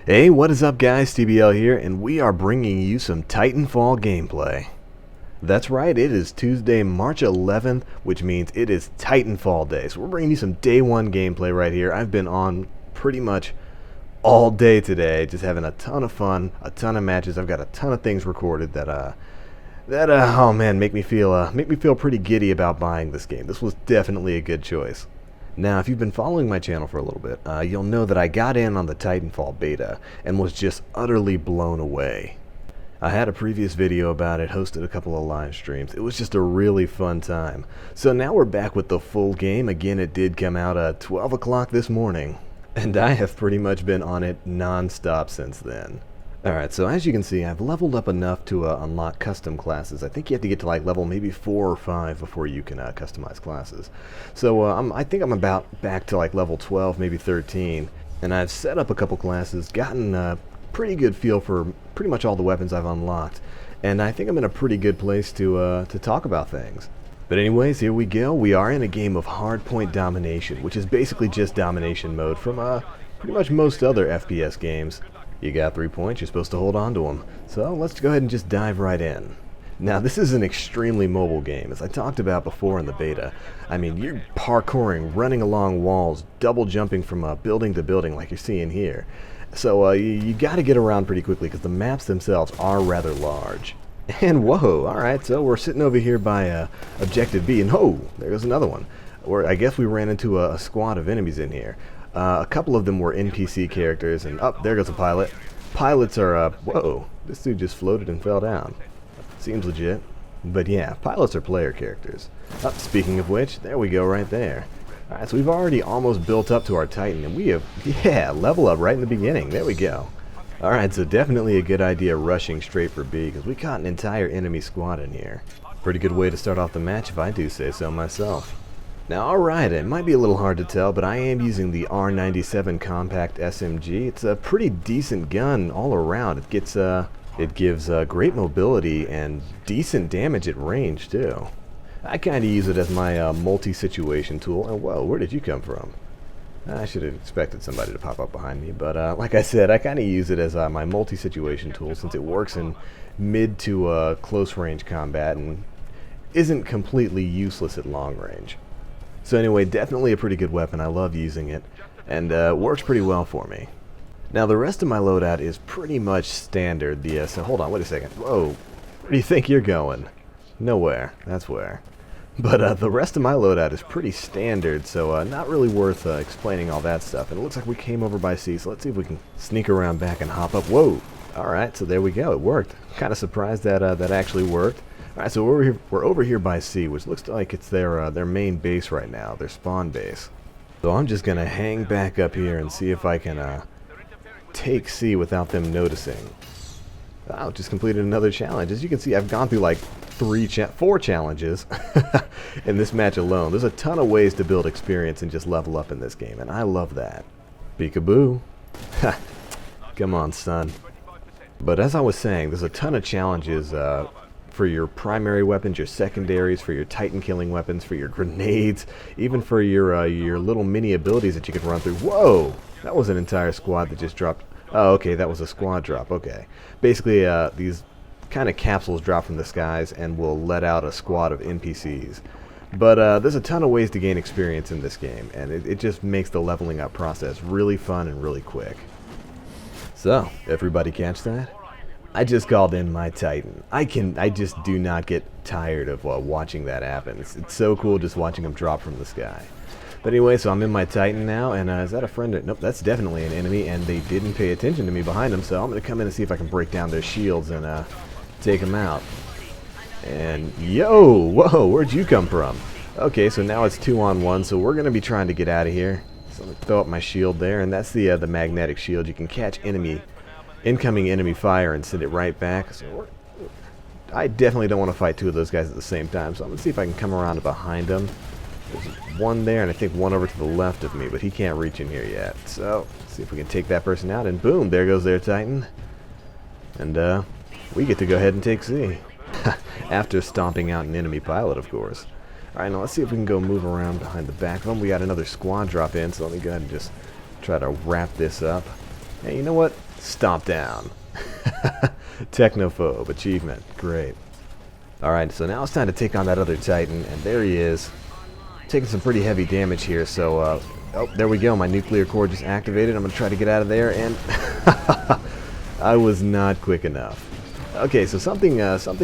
Hey, what is up guys, TBL here, and we are bringing you some Titanfall gameplay. That's right, it is Tuesday, March 11th, which means it is Titanfall day. So we're bringing you some day one gameplay right here. I've been on pretty much all day today, just having a ton of fun, a ton of matches. I've got a ton of things recorded that oh man, make me feel pretty giddy about buying this game. This was definitely a good choice. Now, if you've been following my channel for a little bit, you'll know that I got in on the Titanfall beta and was just utterly blown away. I had a previous video about it, hosted a couple of live streams. It was just a really fun time. So now we're back with the full game. Again, it did come out at 12 o'clock this morning, and I have pretty much been on it non-stop since then. Alright, so as you can see, I've leveled up enough to unlock custom classes. I think you have to get to like level maybe 4 or 5 before you can customize classes. So I think I'm about back to like level 12, maybe 13. And I've set up a couple classes, gotten a pretty good feel for pretty much all the weapons I've unlocked. And I think I'm in a pretty good place to talk about things. But anyways, here we go. We are in a game of Hardpoint Domination, which is basically just domination mode from pretty much most other FPS games. You got 3 points, you're supposed to hold on to them. So let's go ahead and just dive right in. Now this is an extremely mobile game, as I talked about before in the beta. I mean, you're parkouring, running along walls, double jumping from building to building like you're seeing here. So you got to get around pretty quickly because the maps themselves are rather large. And whoa, alright, so we're sitting over here by Objective B, and oh, there goes another one. I guess we ran into a squad of enemies in here. A couple of them were NPC characters, and there goes a pilot. Pilots are, whoa, this dude just floated and fell down. Seems legit. But yeah, pilots are player characters. Speaking of which, there we go right there. Alright, so we've already almost built up to our Titan, and we have, yeah, level up right in the beginning. There we go. Alright, so definitely a good idea rushing straight for B, because we caught an entire enemy squad in here. Pretty good way to start off the match if I do say so myself. Now, alright, it might be a little hard to tell, but I am using the R97 Compact SMG. It's a pretty decent gun all around. It gives great mobility and decent damage at range, too. I kind of use it as my multi-situation tool. And whoa, where did you come from? I should have expected somebody to pop up behind me, but like I said, I kind of use it as my multi-situation tool since it works in mid to close range combat and isn't completely useless at long range. So anyway, definitely a pretty good weapon. I love using it, and works pretty well for me. Now the rest of my loadout is pretty much standard. So hold on, wait a second. Whoa, where do you think you're going? Nowhere. That's where. But the rest of my loadout is pretty standard, so not really worth explaining all that stuff. And it looks like we came over by C, so let's see if we can sneak around back and hop up. Whoa! Alright, so there we go. It worked. Kind of surprised that that actually worked. Alright, so we're over here by C, which looks like it's their main base right now, their spawn base. So I'm just going to hang back up here and see if I can take C without them noticing. Oh, just completed another challenge. As you can see, I've gone through like 4 challenges in this match alone. There's a ton of ways to build experience and just level up in this game, and I love that. Peekaboo. Come on, son. But as I was saying, there's a ton of challenges for your primary weapons, your secondaries, for your Titan killing weapons, for your grenades, even for your little mini abilities that you can run through. Whoa! That was an entire squad that just dropped. Oh, okay, that was a squad drop. Okay. Basically, these kind of capsules drop from the skies and will let out a squad of NPCs. But there's a ton of ways to gain experience in this game, and it just makes the leveling up process really fun and really quick. So, everybody catch that? I just called in my Titan. I just do not get tired of watching that happen. It's so cool just watching them drop from the sky. But anyway, so I'm in my Titan now, and is that a friend? Nope, that's definitely an enemy, and they didn't pay attention to me behind them, so I'm going to come in and see if I can break down their shields and take them out. And yo, whoa, where'd you come from? Okay, so now it's 2-on-1, so we're going to be trying to get out of here. So I'm going to throw up my shield there, and that's the magnetic shield. You can catch incoming enemy fire and send it right back. So I definitely don't want to fight 2 of those guys at the same time, so I'm going to see if I can come around behind them. There's one there, and I think one over to the left of me, but he can't reach in here yet. So, let's see if we can take that person out, and boom, there goes their Titan. And we get to go ahead and take C. After stomping out an enemy pilot, of course. Alright, now let's see if we can go move around behind the back of them. We got another squad drop in, so let me go ahead and just try to wrap this up. Hey, you know what? Stomp down. Technophobe achievement. Great. Alright, so now it's time to take on that other Titan, and there he is. Taking some pretty heavy damage here, so, oh, there we go. My nuclear core just activated. I'm going to try to get out of there, and I was not quick enough. Okay, so something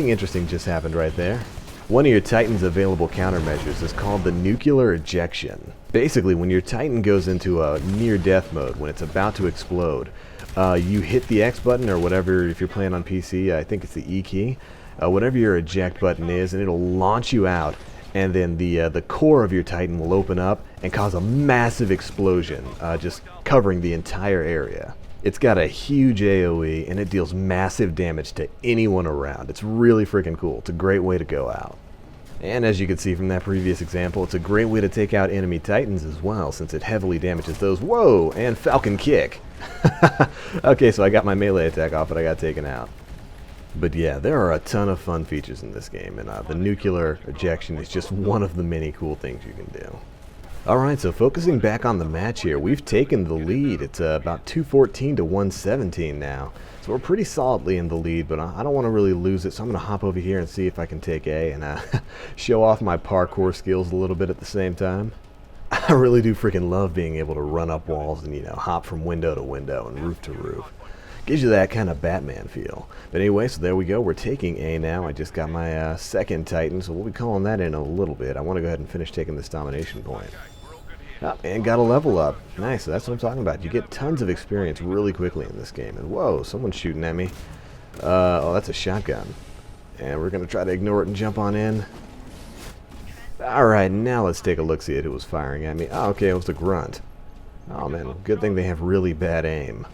interesting just happened right there. One of your Titan's available countermeasures is called the nuclear ejection. Basically, when your Titan goes into a near-death mode, when it's about to explode, you hit the X button or whatever. If you're playing on PC, I think it's the E key. Whatever your eject button is, and it'll launch you out, and then the core of your Titan will open up and cause a massive explosion, just covering the entire area. It's got a huge AoE, and it deals massive damage to anyone around. It's really freaking cool. It's a great way to go out. And as you can see from that previous example, it's a great way to take out enemy Titans as well, since it heavily damages those. Whoa! And Falcon Kick! Okay, so I got my melee attack off, but I got taken out. But yeah, there are a ton of fun features in this game, and the nuclear ejection is just one of the many cool things you can do. Alright, so focusing back on the match here, we've taken the lead. It's about 214 to 117 now. So we're pretty solidly in the lead, but I don't want to really lose it, so I'm going to hop over here and see if I can take A and show off my parkour skills a little bit at the same time. I really do freaking love being able to run up walls and, you know, hop from window to window and roof to roof. Gives you that kind of Batman feel. But anyway, so there we go. We're taking A now. I just got my second Titan, so we'll be calling that in a little bit. I want to go ahead and finish taking this domination point. Oh, and got a level up. Nice, so that's what I'm talking about. You get tons of experience really quickly in this game. And whoa, someone's shooting at me. Oh, that's a shotgun. And we're going to try to ignore it and jump on in. Alright, now let's take a look-see at who was firing at me. Oh, okay, it was the grunt. Oh, man, good thing they have really bad aim.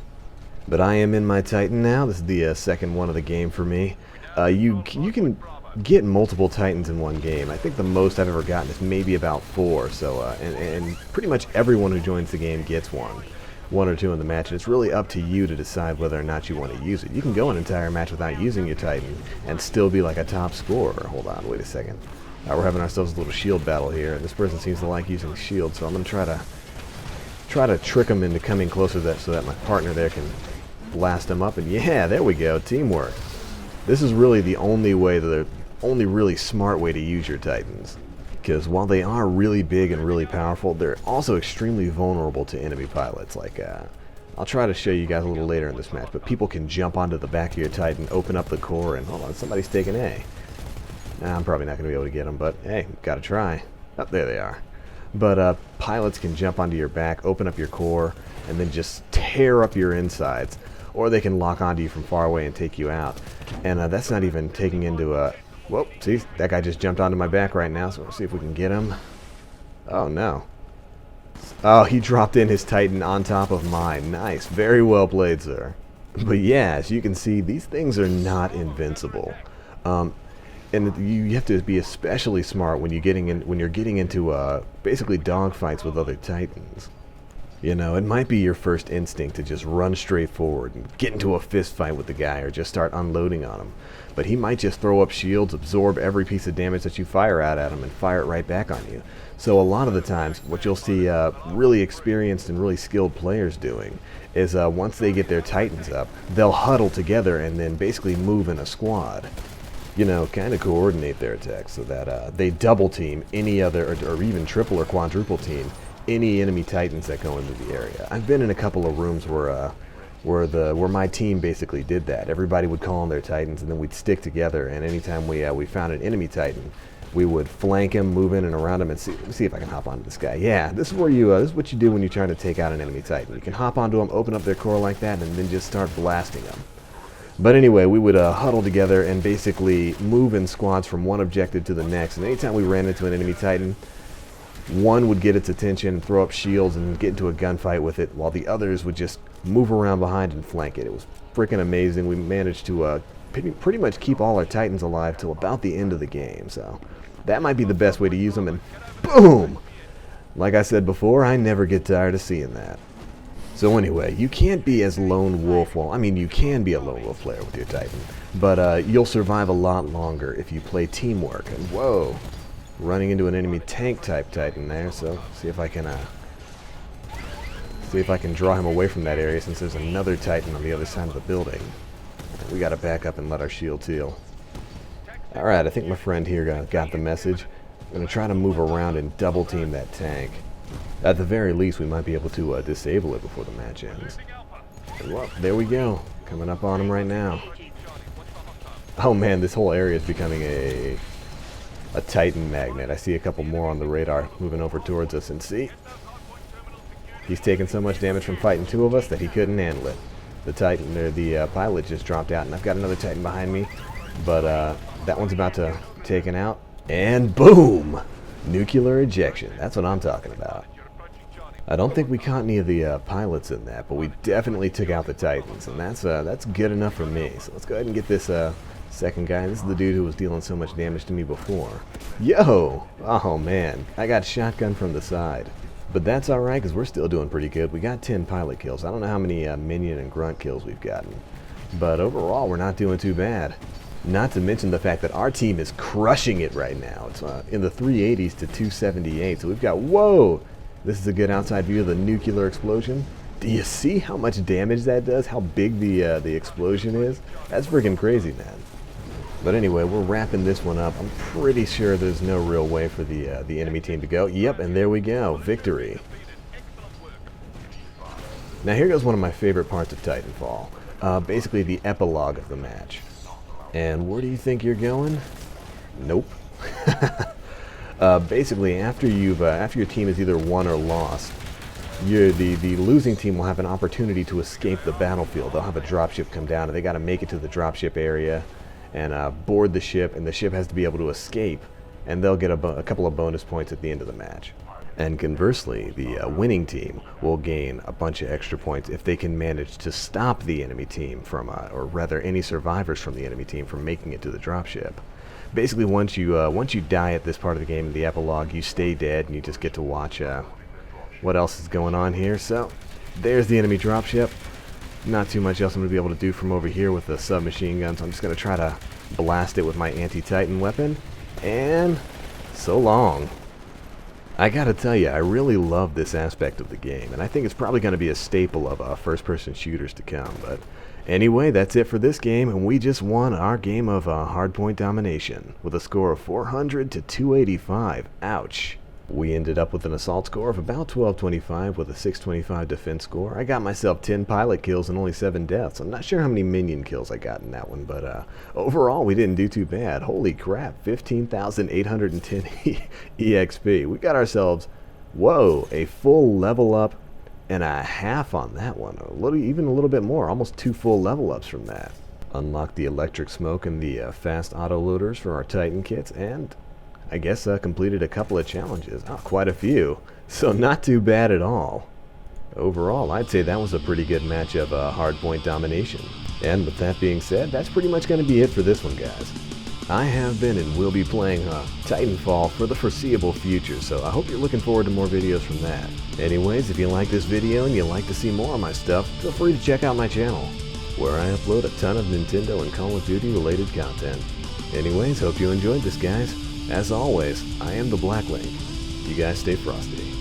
But I am in my Titan now. This is the second one of the game for me. You can get multiple Titans in one game. I think the most I've ever gotten is maybe about 4. So, and pretty much everyone who joins the game gets one or two in the match. And it's really up to you to decide whether or not you want to use it. You can go an entire match without using your Titan and still be like a top scorer. Hold on, wait a second. We're having ourselves a little shield battle here, and this person seems to like using shield, so I'm going to try to trick him into coming closer to that so that my partner there can blast him up. And yeah, there we go, teamwork. This is really the only really smart way to use your Titans, because while they are really big and really powerful, they're also extremely vulnerable to enemy pilots. Like, I'll try to show you guys a little later in this match, but people can jump onto the back of your Titan, open up the core, and hold on, somebody's taking A. Nah, I'm probably not going to be able to get them, but hey, gotta try. Oh, there they are. But pilots can jump onto your back, open up your core, and then just tear up your insides. Or they can lock onto you from far away and take you out. And that's not even taking into whoop, see, that guy just jumped onto my back right now, so we'll see if we can get him. Oh, no. Oh, he dropped in his Titan on top of mine. Nice. Very well played, sir. But yeah, as you can see, these things are not invincible. And you have to be especially smart when you're getting into basically dogfights with other Titans. You know, it might be your first instinct to just run straight forward and get into a fist fight with the guy or just start unloading on him. But he might just throw up shields, absorb every piece of damage that you fire out at him, and fire it right back on you. So a lot of the times, what you'll see really experienced and really skilled players doing is once they get their Titans up, they'll huddle together and then basically move in a squad. You know, kind of coordinate their attacks so that they double team any other, or even triple or quadruple team any enemy Titans that go into the area. I've been in a couple of rooms where my team basically did that. Everybody would call on their Titans, and then we'd stick together. And anytime we found an enemy Titan, we would flank him, move in and around him, and see if I can hop onto this guy. Yeah, this is where this is what you do when you're trying to take out an enemy Titan. You can hop onto them, open up their core like that, and then just start blasting them. But anyway, we would huddle together and basically move in squads from one objective to the next. And anytime we ran into an enemy Titan, one would get its attention and throw up shields and get into a gunfight with it, while the others would just move around behind and flank it. It was freaking amazing. We managed to pretty much keep all our Titans alive till about the end of the game. So that might be the best way to use them. And boom! Like I said before, I never get tired of seeing that. So anyway, you can't be as lone wolf. Well, I mean, you can be a lone wolf player with your Titan, but you'll survive a lot longer if you play teamwork. And whoa, running into an enemy tank type Titan there. So see if I can See if I can draw him away from that area since there's another Titan on the other side of the building. We gotta back up and let our shields heal. Alright, I think my friend here got the message. I'm gonna try to move around and double team that tank. At the very least, we might be able to disable it before the match ends. And well, there we go. Coming up on him right now. Oh man, this whole area is becoming a Titan magnet. I see a couple more on the radar moving over towards us, and see? He's taking so much damage from fighting two of us that he couldn't handle it. The Titan, or the pilot just dropped out, and I've got another Titan behind me, but that one's about to taken out, and boom! Nuclear ejection. That's what I'm talking about. I don't think we caught any of the pilots in that, but we definitely took out the Titans, and that's good enough for me. So let's go ahead and get this second guy. This is the dude who was dealing so much damage to me before. Yo! Oh man, I got shotgun from the side. But that's alright, because we're still doing pretty good. We got 10 pilot kills. I don't know how many minion and grunt kills we've gotten. But overall, we're not doing too bad. Not to mention the fact that our team is crushing it right now. It's in the 380s to 278. So we've got, whoa! This is a good outside view of the nuclear explosion. Do you see how much damage that does? How big the explosion is? That's freaking crazy, man. But anyway, we're wrapping this one up. I'm pretty sure there's no real way for the enemy team to go. Yep, and there we go. Victory. Now here goes one of my favorite parts of Titanfall. Basically the epilogue of the match. And where do you think you're going? Nope. Basically, after your team is either won or lost, the losing team will have an opportunity to escape the battlefield. They'll have a dropship come down, and they got to make it to the dropship area and board the ship, and the ship has to be able to escape, and they'll get a couple of bonus points at the end of the match. And conversely, the winning team will gain a bunch of extra points if they can manage to stop the enemy team from, or rather any survivors from the enemy team from making it to the dropship. Basically, once you die at this part of the game in the epilogue, you stay dead, and you just get to watch what else is going on here. So, there's the enemy dropship. Not too much else I'm going to be able to do from over here with the submachine guns. I'm just going to try to blast it with my anti-Titan weapon. And so long. I gotta tell you, I really love this aspect of the game, and I think it's probably going to be a staple of first-person shooters to come. But anyway, that's it for this game, and we just won our game of Hardpoint Domination with a score of 400 to 285. Ouch. We ended up with an assault score of about 1225 with a 625 defense score. I got myself 10 pilot kills and only 7 deaths. I'm not sure how many minion kills I got in that one, but overall we didn't do too bad. Holy crap, 15,810 EXP. We got ourselves, whoa, a full level up and a half on that one. Even a little bit more, almost 2 full level ups from that. Unlocked the electric smoke and the fast auto loaders for our Titan kits, and I guess completed a couple of challenges. Oh, quite a few. So not too bad at all. Overall, I'd say that was a pretty good match of Hardpoint Domination. And with that being said, that's pretty much going to be it for this one, guys. I have been and will be playing Titanfall for the foreseeable future, so I hope you're looking forward to more videos from that. Anyways, if you like this video and you'd like to see more of my stuff, feel free to check out my channel, where I upload a ton of Nintendo and Call of Duty related content. Anyways, hope you enjoyed this, guys. As always, I am TheBlackLink. You guys stay frosty.